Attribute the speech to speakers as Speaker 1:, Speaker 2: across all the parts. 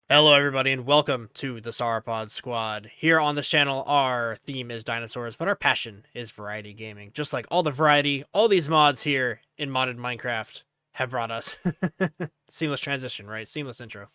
Speaker 1: Hello everybody and welcome to the Sauropod squad. Here on this channel our theme is dinosaurs, but our passion is variety gaming. Just like all the variety, all these mods here in modded Minecraft have brought us. Seamless transition, right? Seamless intro.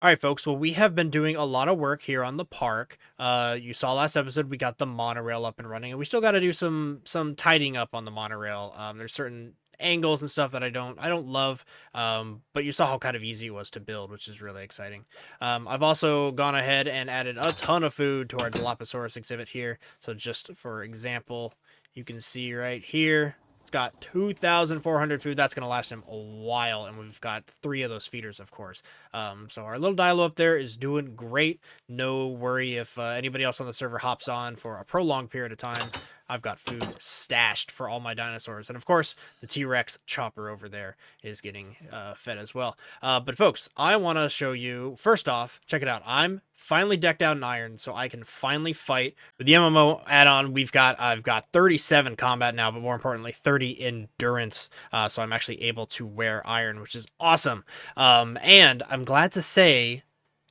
Speaker 1: Alright folks, well we have been doing a lot of work here on the park. You saw last episode we got the monorail up and running, and we still got to do some tidying up on the monorail. There's certain angles and stuff that I don't love, but you saw how kind of easy it was to build, which is really exciting. I've also gone ahead and added a ton of food to our Dilophosaurus exhibit here. So just for example, you can see right here it's got 2,400 food. That's going to last him a while, and we've got 3 of those feeders, of course. So our little dilo up there is doing great. No worry if anybody else on the server hops on for a prolonged period of time. I've got food stashed for all my dinosaurs. And of course, the T-Rex chopper over there is getting fed as well. But folks, I want to show you, first off, check it out. I'm finally decked out in iron, so I can finally fight. With the MMO add-on, I've got 37 combat now, but more importantly, 30 endurance. So I'm actually able to wear iron, which is awesome. And I'm glad to say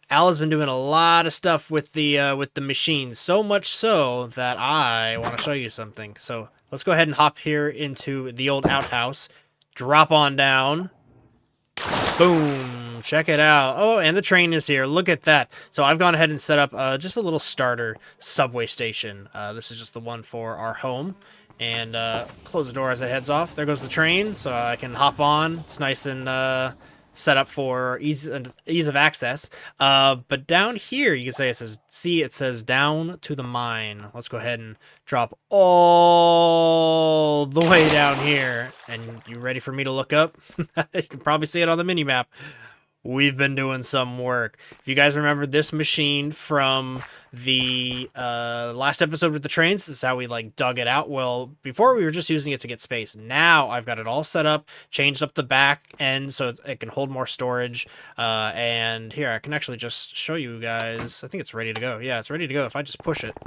Speaker 1: Al has been doing a lot of stuff with the machine, so much so that I want to show you something. So let's go ahead and hop here into the old outhouse, drop on down, boom, check it out. Oh, and the train is here. Look at that. So I've gone ahead and set up just a little starter subway station. This is just the one for our home. And close the door as it heads off. There goes the train, so I can hop on. It's nice and set up for ease of access. But down here, you can say it says down to the mine. Let's go ahead and drop all the way down here. And you ready for me to look up? You can probably see it on the mini map. We've been doing some work. If you guys remember this machine from the last episode with the trains, this is how we like dug it out. Well, before we were just using it to get space. Now I've got it all set up, changed up the back end so it can hold more storage. And here, I can actually just show you guys. I think it's ready to go. Yeah, it's ready to go. If I just push it,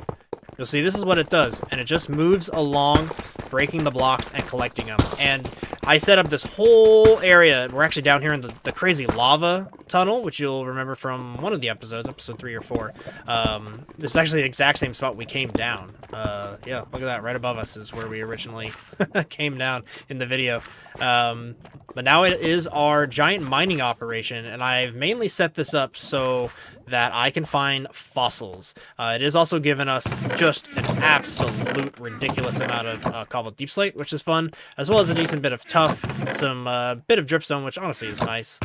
Speaker 1: you'll see this is what it does. And it just moves along, breaking the blocks and collecting them. And I set up this whole area. We're actually down here in the crazy lava tunnel, which you'll remember from one of the episodes, episode 3 or 4. This is actually the exact same spot we came down. Yeah, look at that. Right above us is where we originally came down in the video. But now it is our giant mining operation, and I've mainly set this up so that I can find fossils. It has also given us just an absolute ridiculous amount of cobbled deep slate, which is fun, as well as a decent bit of tuff, some bit of dripstone, which honestly is nice.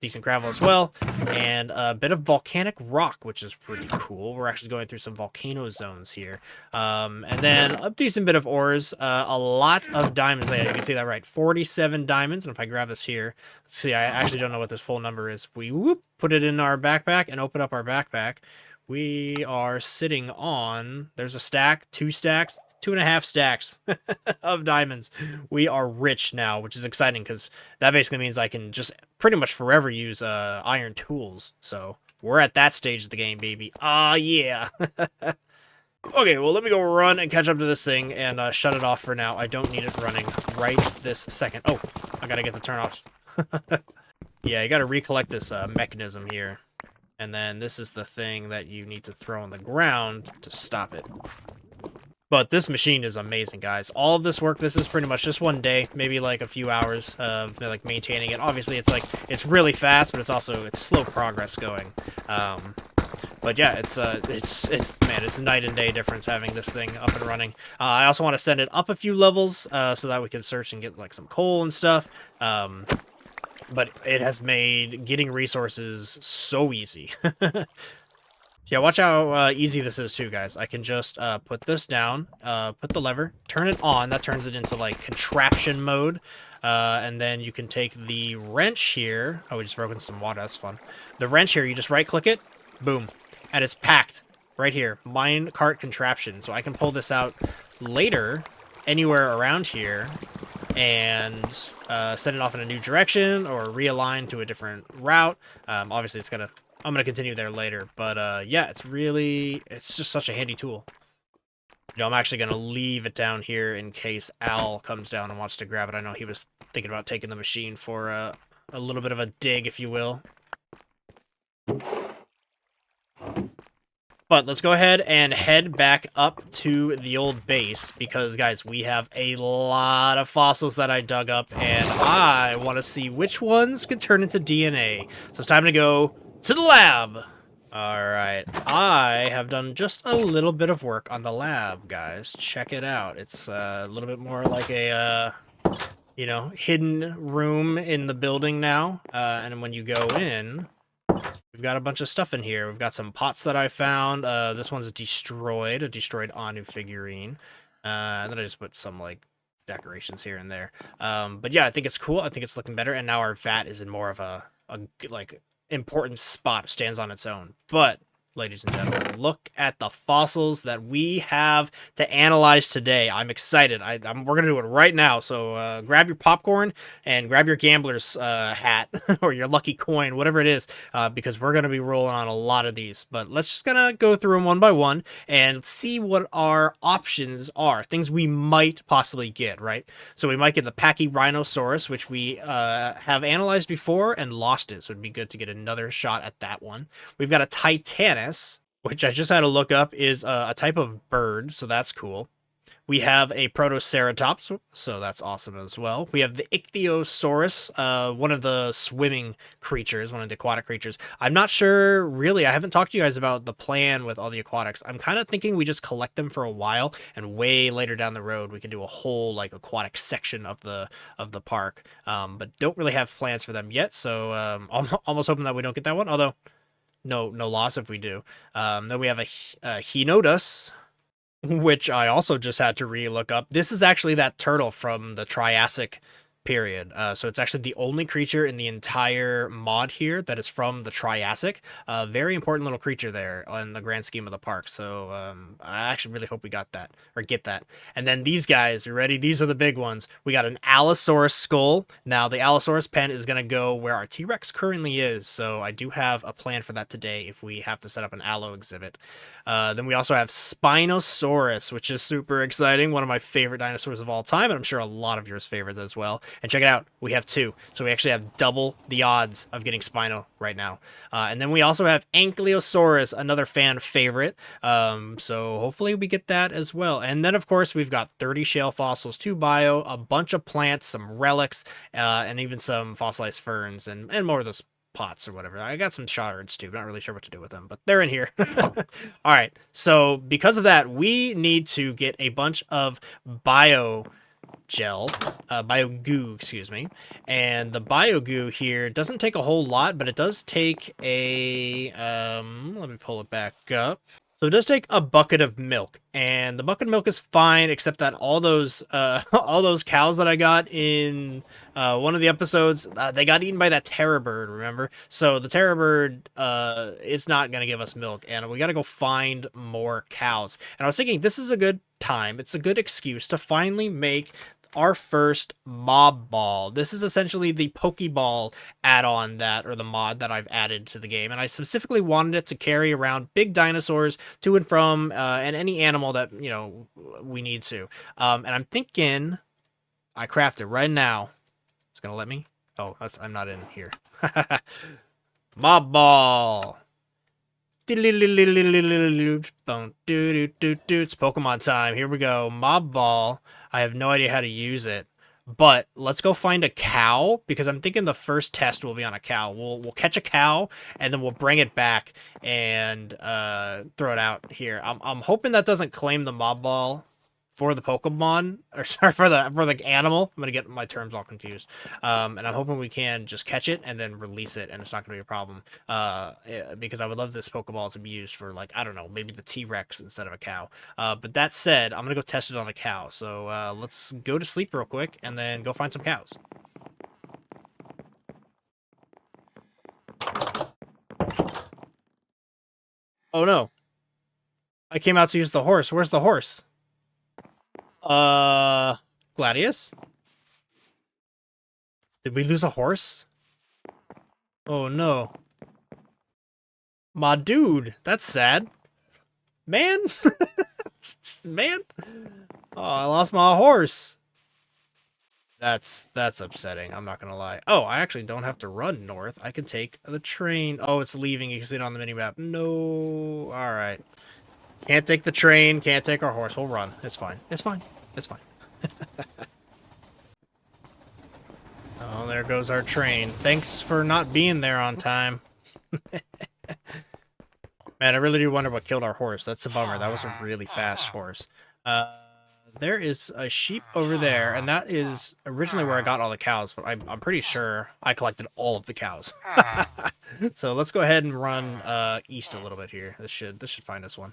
Speaker 1: Decent gravel as well, and a bit of volcanic rock, which is pretty cool. We're actually going through some volcano zones here. And then a decent bit of ores, a lot of diamonds. Yeah, you can see that right, 47 diamonds. And if I grab this here, let's see, I actually don't know what this full number is. If we put it in our backpack and open up our backpack, we are sitting on, there's a stack, 2 stacks, 2.5 stacks of diamonds. We are rich now, which is exciting because that basically means I can just pretty much forever use iron tools. So we're at that stage of the game, baby. Ah, yeah. Okay, well, let me go run and catch up to this thing and shut it off for now. I don't need it running right this second. Oh, I gotta get the turn-offs. Yeah, you gotta recollect this mechanism here. And then this is the thing that you need to throw on the ground to stop it. But this machine is amazing, guys. All of this work, this is pretty much just one day, maybe like a few hours of like maintaining it. Obviously, it's really fast, but it's slow progress going. But yeah, it's a night and day difference having this thing up and running. I also want to send it up a few levels so that we can search and get like some coal and stuff. But it has made getting resources so easy. Yeah, watch how easy this is too, guys. I can just put this down, put the lever, turn it on. That turns it into like contraption mode. And then you can take the wrench here. Oh, we just broke in some water. That's fun. The wrench here, you just right-click it, boom, and it's packed right here. Mine cart contraption. So I can pull this out later, anywhere around here, and send it off in a new direction or realign to a different route. Obviously, I'm gonna continue there later, but yeah, it's just such a handy tool. You know, I'm actually going to leave it down here in case Al comes down and wants to grab it. I know he was thinking about taking the machine for a little bit of a dig, if you will. But let's go ahead and head back up to the old base because, guys, we have a lot of fossils that I dug up, and I want to see which ones can turn into DNA. So it's time to go to the lab. Alright, I have done just a little bit of work on the lab, guys. Check it out. It's a little bit more like a, you know, hidden room in the building now. And when you go in, we've got a bunch of stuff in here. We've got some pots that I found. This one's destroyed, a destroyed Anu figurine. And then I just put some, like, decorations here and there. But yeah, I think it's cool. I think it's looking better. And now our vat is in more of a like, important spot, stands on its own. But ladies and gentlemen, look at the fossils that we have to analyze today. I'm excited. We're gonna do it right now. So grab your popcorn and grab your gambler's hat or your lucky coin, whatever it is, because we're gonna be rolling on a lot of these. But let's just gonna go through them one by one and see what our options are, things we might possibly get. Right. So we might get the Pachyrhinosaurus, which we have analyzed before and lost it. So it'd be good to get another shot at that one. We've got a Titanus, which I just had to look up, is a type of bird, so that's cool. We have a Protoceratops, so that's awesome as well. We have the Ichthyosaurus, one of the swimming creatures, one of the aquatic creatures. I'm not sure, really, I haven't talked to you guys about the plan with all the aquatics. I'm kind of thinking we just collect them for a while, and way later down the road, we can do a whole, like, aquatic section of the park. But don't really have plans for them yet, so almost hoping that we don't get that one, although no loss if we do. Then we have a Hinotus, which I also just had to re-look up. This is actually that turtle from the Triassic period. So it's actually the only creature in the entire mod here that is from the Triassic. Very important little creature there in the grand scheme of the park. So I actually really hope we got that, or get that. And then these guys, you ready? These are the big ones. We got an Allosaurus skull. Now the Allosaurus pen is going to go where our T-Rex currently is. So I do have a plan for that today if we have to set up an Allo exhibit. Then we also have Spinosaurus, which is super exciting. One of my favorite dinosaurs of all time, and I'm sure a lot of yours favorite as well. And check it out, we have two. So we actually have double the odds of getting Spino right now. And then we also have Ankylosaurus, another fan favorite. So hopefully we get that as well. And then, of course, we've got 30 shale fossils, 2 bio, a bunch of plants, some relics, and even some fossilized ferns, and more of those pots or whatever. I got some shards too, not really sure what to do with them, but they're in here. All right, so because of that, we need to get a bunch of bio goo, excuse me. And the bio goo here doesn't take a whole lot, but it does take a, let me pull it back up. So it does take a bucket of milk, and the bucket of milk is fine, except that all those cows that I got in one of the episodes, they got eaten by that terror bird, remember? So the terror bird, it's not going to give us milk, and we got to go find more cows. And I was thinking, this is a good time, it's a good excuse to finally make our first mob ball. This is essentially the Pokeball add-on or the mod that I've added to the game, and I specifically wanted it to carry around big dinosaurs to and from, and any animal that, you know, we need to. And I'm thinking I craft it right now. It's gonna let me? Oh, I'm not in here. Mob ball. It's Pokemon time. Here we go. Mob ball. I have no idea how to use it, but let's go find a cow, because I'm thinking the first test will be on a cow. We'll catch a cow and then we'll bring it back and throw it out here. I'm hoping that doesn't claim the mob ball for the Pokemon, or sorry, for the animal. I'm gonna get my terms all confused. And I'm hoping we can just catch it and then release it, and it's not gonna be a problem. Because I would love this Pokeball to be used for, like, I don't know, maybe the T-Rex instead of a cow. But that said, I'm gonna go test it on a cow. So let's go to sleep real quick and then go find some cows. Oh no! I came out to use the horse. Where's the horse? Gladius? Did we lose a horse? Oh no. My dude, that's sad. Man, Man. Oh, I lost my horse. That's upsetting. I'm not gonna lie. Oh, I actually don't have to run north. I can take the train. Oh, it's leaving. You can see it on the minimap. No. All right. Can't take the train. Can't take our horse. We'll run. It's fine. It's fine. It's fine. Oh, there goes our train. Thanks for not being there on time. Man, I really do wonder what killed our horse. That's a bummer. That was a really fast horse. There is a sheep over there, and that is originally where I got all the cows, but I'm pretty sure I collected all of the cows. So let's go ahead and run east a little bit here. This should find us one.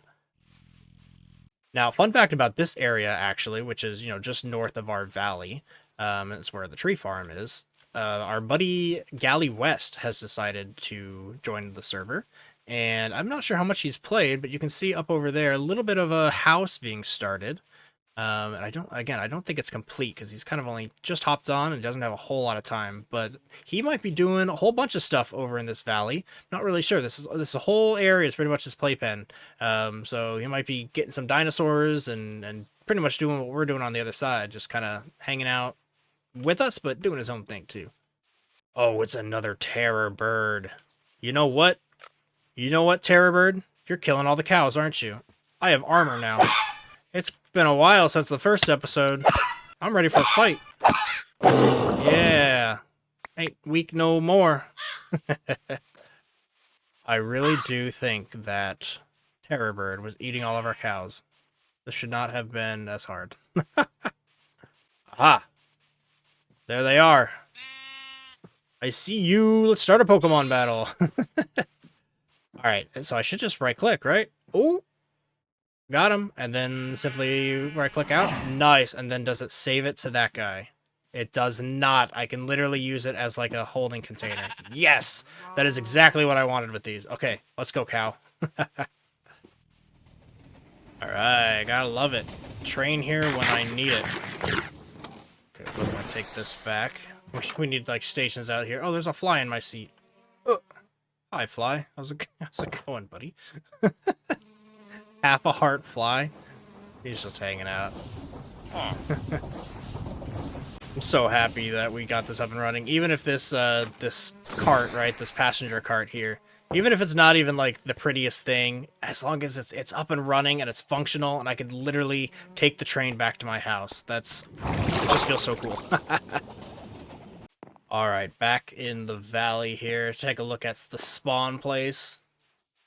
Speaker 1: Now, fun fact about this area, actually, which is, just north of our valley, it's where the tree farm is. Our buddy Galley West has decided to join the server, and I'm not sure how much he's played, but you can see up over there a little bit of a house being started. And I don't think it's complete because he's kind of only just hopped on and doesn't have a whole lot of time. But he might be doing a whole bunch of stuff over in this valley. Not really sure. This whole area is pretty much his playpen. So he might be getting some dinosaurs and pretty much doing what we're doing on the other side, just kind of hanging out with us, but doing his own thing too. Oh, it's another terror bird. You know what? Terror bird? You're killing all the cows, aren't you? I have armor now. It's been a while since the first episode. I'm ready for a fight. Yeah. Ain't weak no more. I really do think that Terror Bird was eating all of our cows. This should not have been as hard. Aha. There they are. I see you. Let's start a Pokemon battle. Alright, so I should just right-click, right? Oh. Got him, and then simply right-click out. Nice, and then does it save it to that guy? It does not. I can literally use it as like a holding container. Yes! That is exactly what I wanted with these. Okay, let's go, cow. Alright, gotta love it. Train here when I need it. Okay, I'm gonna take this back. We need, like, stations out here. Oh, there's a fly in my seat. Hi, fly. How's it going, buddy? Half a heart fly. He's just hanging out. I'm so happy that we got this up and running. Even if this this cart, right, this passenger cart here, even if it's not even like the prettiest thing, as long as it's up and running and it's functional, and I could literally take the train back to my house. It just feels so cool. All right, back in the valley here. Take a look at the spawn place.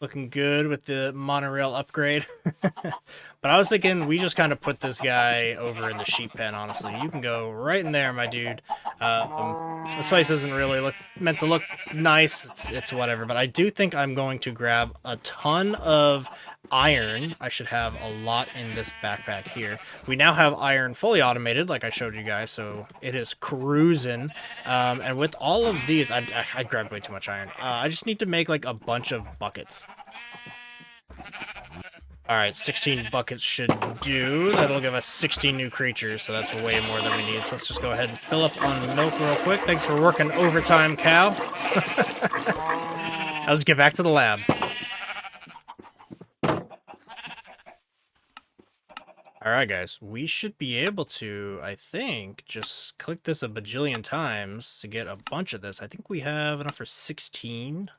Speaker 1: Looking good with the monorail upgrade. But I was thinking we just kind of put this guy over in the sheep pen, honestly. You can go right in there, my dude. This place isn't really meant to look nice. It's whatever. But I do think I'm going to grab a ton of iron. I should have a lot in this backpack here. We now have iron fully automated, like I showed you guys, so it is cruising. And with all of these, I grabbed way too much iron. I just need to make like a bunch of buckets. Alright, 16 buckets should do. That'll give us 16 new creatures, so that's way more than we need. So let's just go ahead and fill up on milk real quick. Thanks for working overtime, cow. Now let's get back to the lab. Alright, guys. We should be able to, I think, just click this a bajillion times to get a bunch of this. I think we have enough for 16.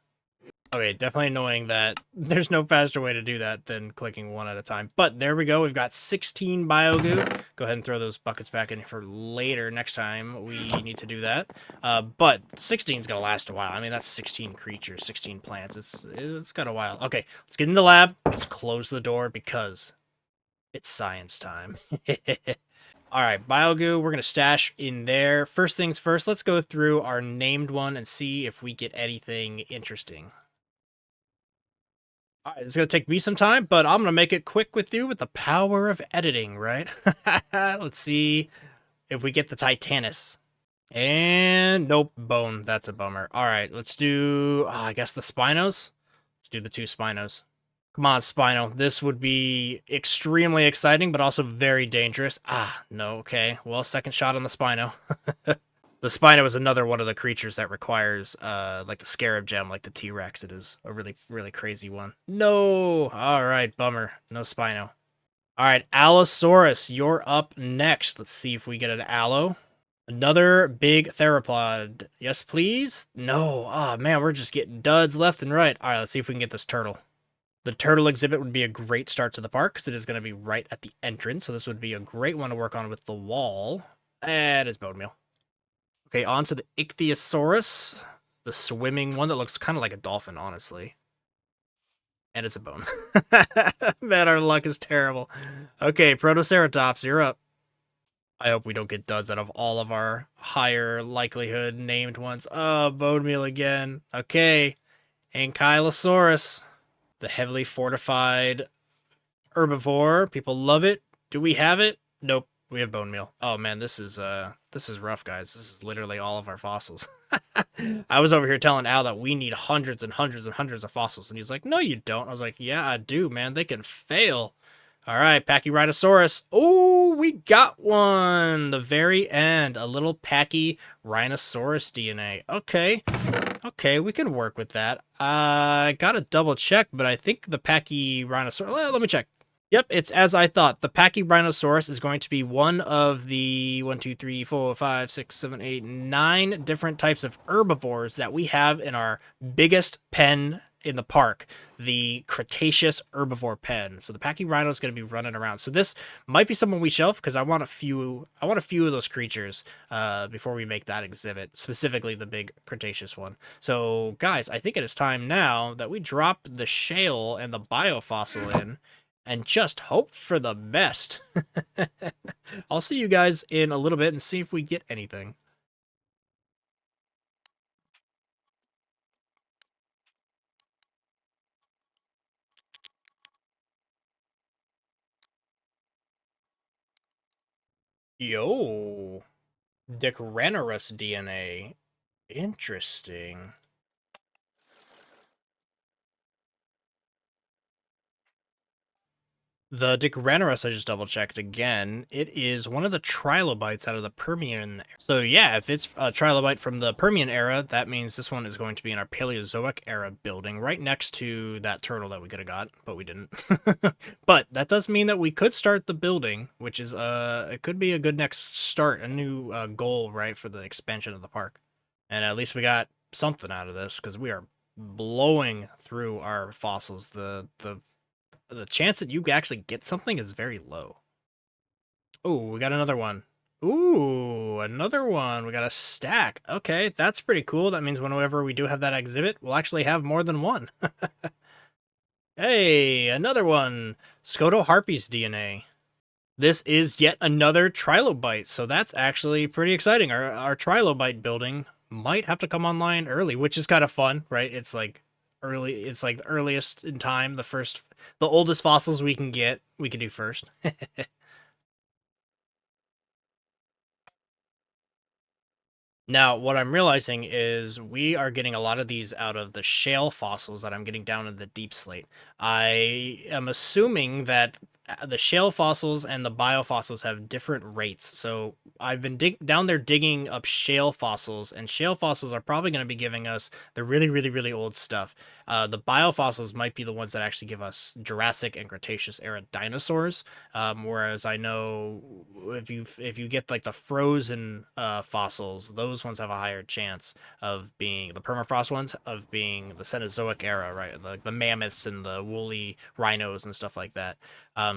Speaker 1: Okay, definitely annoying that there's no faster way to do that than clicking one at a time. But there we go. We've got 16 biogoo. Go ahead and throw those buckets back in for later. Next time we need to do that. But 16 is going to last a while. I mean, that's 16 creatures, 16 plants. It's got a while. Okay, let's get in the lab. Let's close the door because it's science time. Alright, biogoo, we're going to stash in there. First things first, let's go through our named one and see if we get anything interesting. Alright, it's going to take me some time, but I'm going to make it quick with you with the power of editing, right? Let's see if we get the Titanus. And nope, bone. That's a bummer. Alright, let's do, I guess the Spinos? Let's do the 2 Spinos. Come on, Spino. This would be extremely exciting, but also very dangerous. Ah, no, okay. Well, second shot on the Spino. The Spino is another one of the creatures that requires, like the Scarab Gem, like the T-Rex. It is a really, really crazy one. No! Alright, bummer. No Spino. All right, Allosaurus, you're up next. Let's see if we get an allo. Another big theropod. Yes, please? No. Oh, man, we're just getting duds left and right. All right, let's see if we can get this turtle. The turtle exhibit would be a great start to the park because it is going to be right at the entrance. So this would be a great one to work on with the wall. And it's bone meal. Okay, on to the Ichthyosaurus. The swimming one that looks kind of like a dolphin, honestly. And it's a bone. Man, our luck is terrible. Okay, Protoceratops, you're up. I hope we don't get duds out of all of our higher likelihood named ones. Oh, bone meal again. Okay, Ankylosaurus. The heavily fortified herbivore. People love it. Do we have it? Nope. We have bone meal. Oh man, this is rough, guys. This is literally all of our fossils. I was over here telling Al that we need hundreds and hundreds and hundreds of fossils, and he's like, "No, you don't." I was like, "Yeah, I do, man. They can fail." All right, Pachyrhinosaurus. Oh, we got one. The very end, a little Pachyrhinosaurus DNA. Okay, okay, we can work with that. I gotta double check, but I think the Pachyrhinosaurus. Well, let me check. Yep, it's as I thought. The Pachyrhinosaurus is going to be one of the 1, 2, 3, 4, 5, 6, 7, 8, 9 different types of herbivores that we have in our biggest pen in the park, the Cretaceous herbivore pen. So the Pachyrhino is going to be running around. So this might be someone we shelf because I want a few of those creatures before we make that exhibit, specifically the big Cretaceous one. So guys, I think it is time now that we drop the shale and the biofossil in and just hope for the best. I'll see you guys in a little bit and see if we get anything. Yo, Dicranorus DNA. Interesting. The Dicranorus, I just double checked again. It is one of the trilobites out of the Permian. So yeah, if it's a trilobite from the Permian era, that means this one is going to be in our Paleozoic era building, right next to that turtle that we could have got, but we didn't. But that does mean that we could start the building, which is it could be a good next start, a new goal, right, for the expansion of the park. And at least we got something out of this because we are blowing through our fossils. The chance that you actually get something is very low. Oh, we got another one. Ooh, another one. We got a stack. Okay, that's pretty cool. That means whenever we do have that exhibit, we'll actually have more than one. Hey, another one. Scotoharpy's DNA. This is yet another trilobite, so that's actually pretty exciting. Our trilobite building might have to come online early, which is kind of fun, right? It's like the earliest in time, the oldest fossils we can get, we can do first. Now, what I'm realizing is we are getting a lot of these out of the shale fossils that I'm getting down in the deep slate. I am assuming that the shale fossils and the biofossils have different rates. So I've been down there digging up shale fossils, and shale fossils are probably going to be giving us the really, really, really old stuff. The biofossils might be the ones that actually give us Jurassic and Cretaceous era dinosaurs. Whereas I know if you get like the frozen fossils, those ones have a higher chance of being the permafrost ones of being the Cenozoic era, right? The mammoths and the woolly rhinos and stuff like that.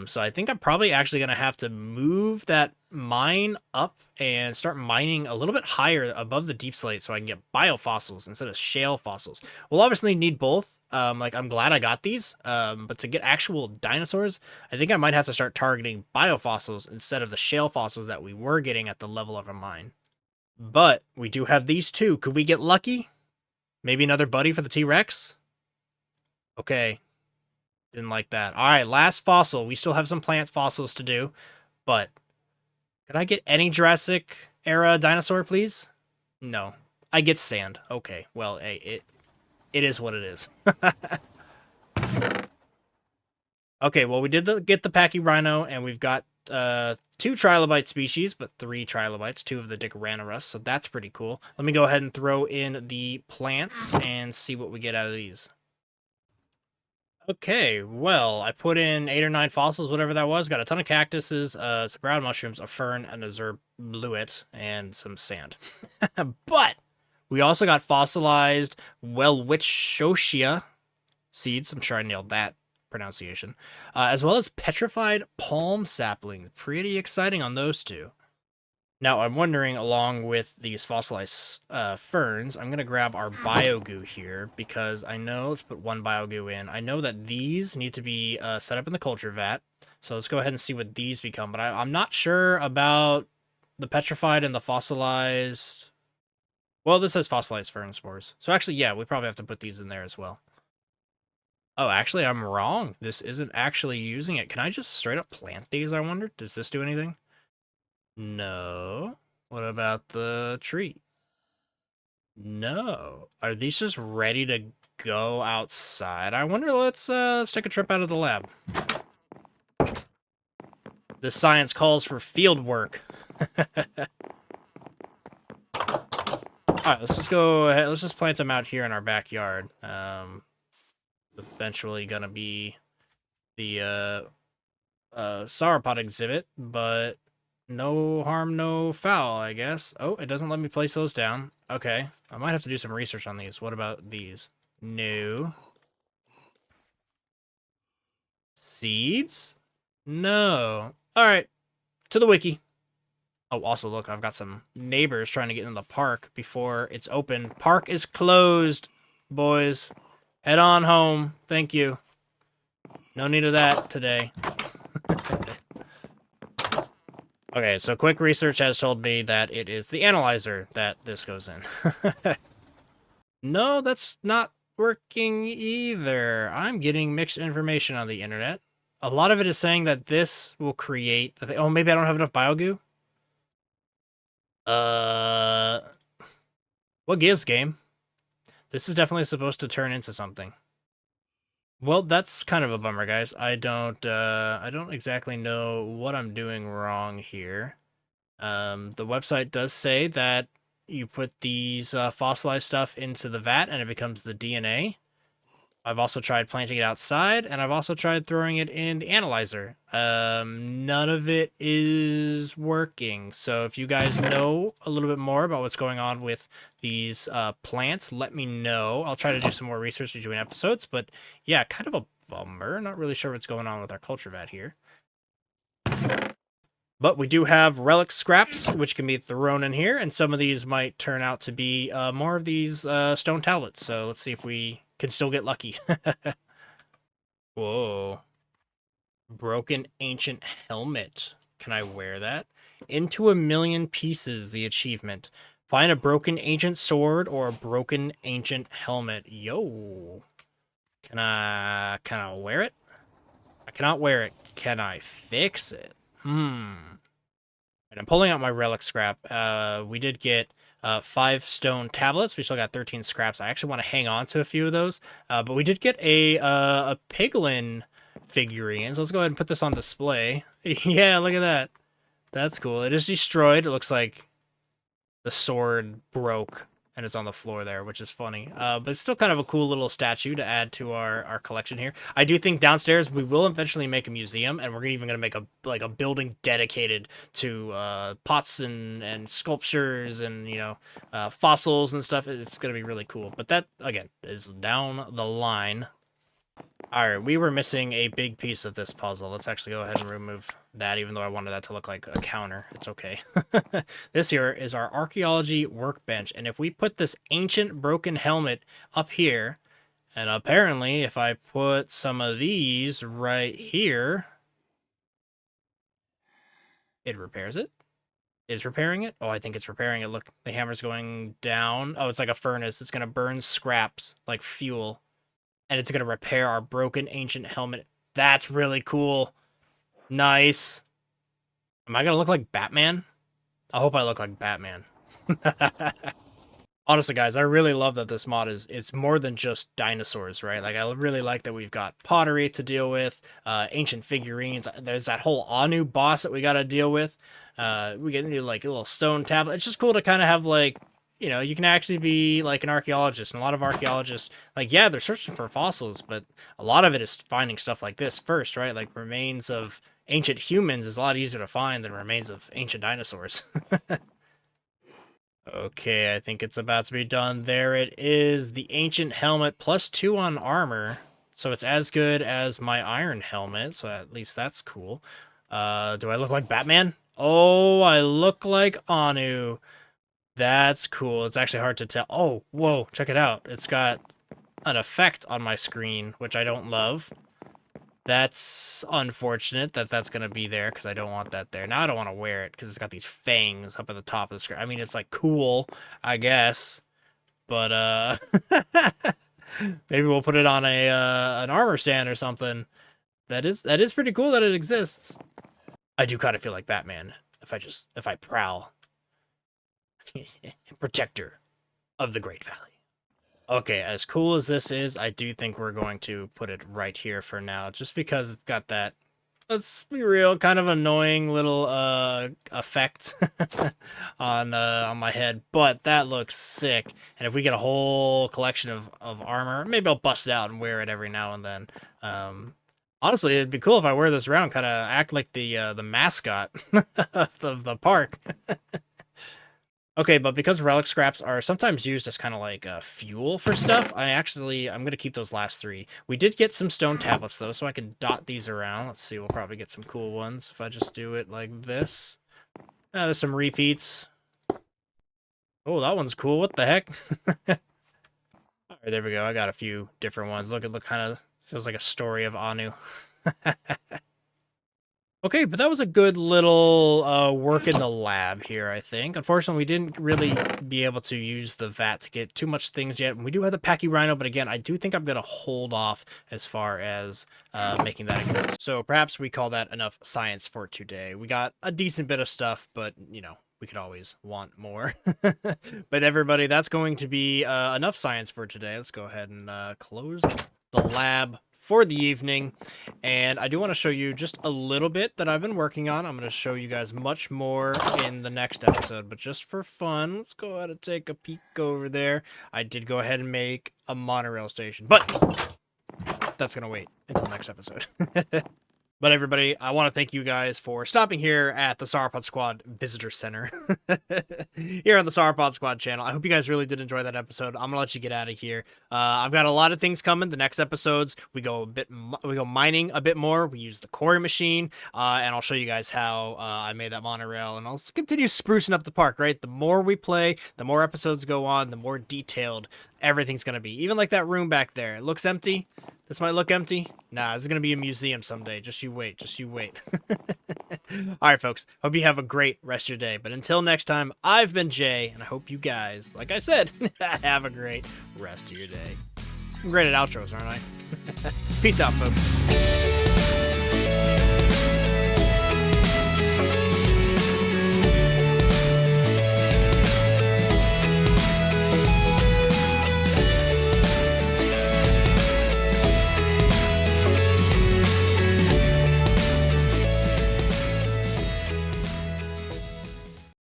Speaker 1: So I think I'm probably actually gonna have to move that mine up and start mining a little bit higher above the deep slate so I can get biofossils instead of shale fossils. We'll obviously need both. Like I'm glad I got these. But to get actual dinosaurs, I think I might have to start targeting biofossils instead of the shale fossils that we were getting at the level of a mine. But we do have these two. Could we get lucky? Maybe another buddy for the T-Rex? Okay. Didn't like that. All right, last fossil. We still have some plant fossils to do, but could I get any Jurassic era dinosaur, please? No. I get sand. Okay. Well, hey, it is what it is. Okay, well, we did get the Pachyrhino, and we've got 2 trilobite species, but 3 trilobites, 2 of the Dicranorus, so that's pretty cool. Let me go ahead and throw in the plants and see what we get out of these. Okay, well, I put in 8 or 9 fossils, whatever that was. Got a ton of cactuses, some brown mushrooms, a fern, and a zerbluet, and some sand. But we also got fossilized Welwitschia seeds. I'm sure I nailed that pronunciation. As well as petrified palm saplings. Pretty exciting on those two. Now, I'm wondering, along with these fossilized ferns, I'm going to grab our biogoo here, because I know, let's put one biogoo in. I know that these need to be set up in the culture vat, so let's go ahead and see what these become. But I'm not sure about the petrified and the fossilized. Well, this says fossilized fern spores. So actually, yeah, we probably have to put these in there as well. Oh, actually, I'm wrong. This isn't actually using it. Can I just straight up plant these, I wonder? Does this do anything? No. What about the tree? No. Are these just ready to go outside? I wonder, let's take a trip out of the lab. This science calls for field work. Alright, let's just go ahead. Let's just plant them out here in our backyard. Eventually gonna be the Sauropod exhibit, but no harm, no foul, I guess. Oh, it doesn't let me place those down. Okay. I might have to do some research on these. What about these? No. Seeds? No. Alright. To the wiki. Oh, also, look, I've got some neighbors trying to get in the park before it's open. Park is closed, boys. Head on home. Thank you. No need of that today. Okay, so quick research has told me that it is the analyzer that this goes in. No, that's not working either. I'm getting mixed information on the internet. A lot of it is saying that this will create... Oh, maybe I don't have enough biogoo? What gives, game? This is definitely supposed to turn into something. Well, that's kind of a bummer, guys. I don't exactly know what I'm doing wrong here. The website does say that you put these fossilized stuff into the vat and it becomes the DNA. I've also tried planting it outside, and I've also tried throwing it in the analyzer. None of it is working. So if you guys know a little bit more about what's going on with these plants, let me know. I'll try to do some more research between episodes, but yeah, kind of a bummer. Not really sure what's going on with our culture vat here. But we do have relic scraps, which can be thrown in here, and some of these might turn out to be more of these stone tablets. So let's see if we can still get lucky. Whoa. Broken ancient helmet. Can I wear that? Into a million pieces, the achievement. Find a broken ancient sword or a broken ancient helmet. Yo. Can I wear it? I cannot wear it. Can I fix it? And I'm pulling out my relic scrap. We did get 5 stone tablets. We still got 13 scraps. I actually want to hang on to a few of those. But we did get a piglin figurine. So let's go ahead and put this on display. Yeah, look at that. That's cool. It is destroyed. It looks like the sword broke and it's on the floor there, which is funny. But it's still kind of a cool little statue to add to our collection here. I do think downstairs we will eventually make a museum, and we're even going to make a building dedicated to pots and sculptures and, you know, fossils and stuff. It's going to be really cool. But that, again, is down the line. All right, we were missing a big piece of this puzzle. Let's actually go ahead and remove that, even though I wanted that to look like a counter. It's okay. This here is our archaeology workbench, and if we put this ancient broken helmet up here, and apparently if I put some of these right here, it repairs it. Is repairing it? Oh, I think it's repairing it. Look, the hammer's going down. Oh, it's like a furnace. It's going to burn scraps like fuel. And it's going to repair our broken ancient helmet. That's really cool. Nice. Am I going to look like Batman? I hope I look like Batman. Honestly, guys, I really love that this mod it's more than just dinosaurs, right? Like, I really like that we've got pottery to deal with, ancient figurines. There's that whole Anu boss that we got to deal with. We get into, like, a little stone tablet. It's just cool to kind of have, like, you know, you can actually be like an archaeologist. And a lot of archaeologists, like, yeah, they're searching for fossils, but a lot of it is finding stuff like this first, right? Like remains of ancient humans is a lot easier to find than remains of ancient dinosaurs. Okay, I think it's about to be done. There it is, the ancient helmet, +2 on armor. So it's as good as my iron helmet, so at least that's cool. Do I look like Batman? Oh, I look like Anu. That's cool. It's actually hard to tell. Oh, whoa, check it out. It's got an effect on my screen, which I don't love. That's unfortunate that that's going to be there, because I don't want that there. Now I don't want to wear it, because it's got these fangs up at the top of the screen. I mean, it's, like, cool, I guess. But, maybe we'll put it on a an armor stand or something. That is pretty cool that it exists. I do kind of feel like Batman if I prowl. Protector of the Great Valley. Okay, as cool as this is, I do think we're going to put it right here for now, just because it's got that, let's be real, kind of annoying little effect on my head, but that looks sick. And if we get a whole collection of armor, maybe I'll bust it out and wear it every now and then. Honestly, it'd be cool if I wear this around, kind of act like the mascot of the park. Okay, but because relic scraps are sometimes used as kind of like fuel for stuff, I'm going to keep those last 3. We did get some stone tablets, though, so I can dot these around. Let's see, we'll probably get some cool ones if I just do it like this. There's some repeats. Oh, that one's cool. What the heck? All right, there we go. I got a few different ones. Look, kind of feels like a story of Anu. Okay, but that was a good little work in the lab here, I think. Unfortunately, we didn't really be able to use the vat to get too much things yet. We do have the Pachyrhino, but again, I do think I'm going to hold off as far as making that exist. So perhaps we call that enough science for today. We got a decent bit of stuff, but, you know, we could always want more. But everybody, that's going to be enough science for today. Let's go ahead and close the lab for the evening, and I do want to show you just a little bit that I've been working on. I'm going to show you guys much more in the next episode, but just for fun, let's go ahead and take a peek over there. I did go ahead and make a monorail station, but that's going to wait until next episode. But everybody, I want to thank you guys for stopping here at the Sauropod Squad Visitor Center here on the Sauropod Squad channel. I hope you guys really did enjoy that episode. I'm gonna let you get out of here. I've got a lot of things coming. The next episodes, we go mining a bit more. We use the quarry machine, and I'll show you guys how I made that monorail, and I'll continue sprucing up the park. Right, the more we play, the more episodes go on, the more detailed everything's gonna be. Even like that room back there, it looks empty. This might look empty. Nah, this is going to be a museum someday. Just you wait. Just you wait. All right, folks. Hope you have a great rest of your day. But until next time, I've been Jay, and I hope you guys, like I said, have a great rest of your day. I'm great at outros, aren't I? Peace out, folks.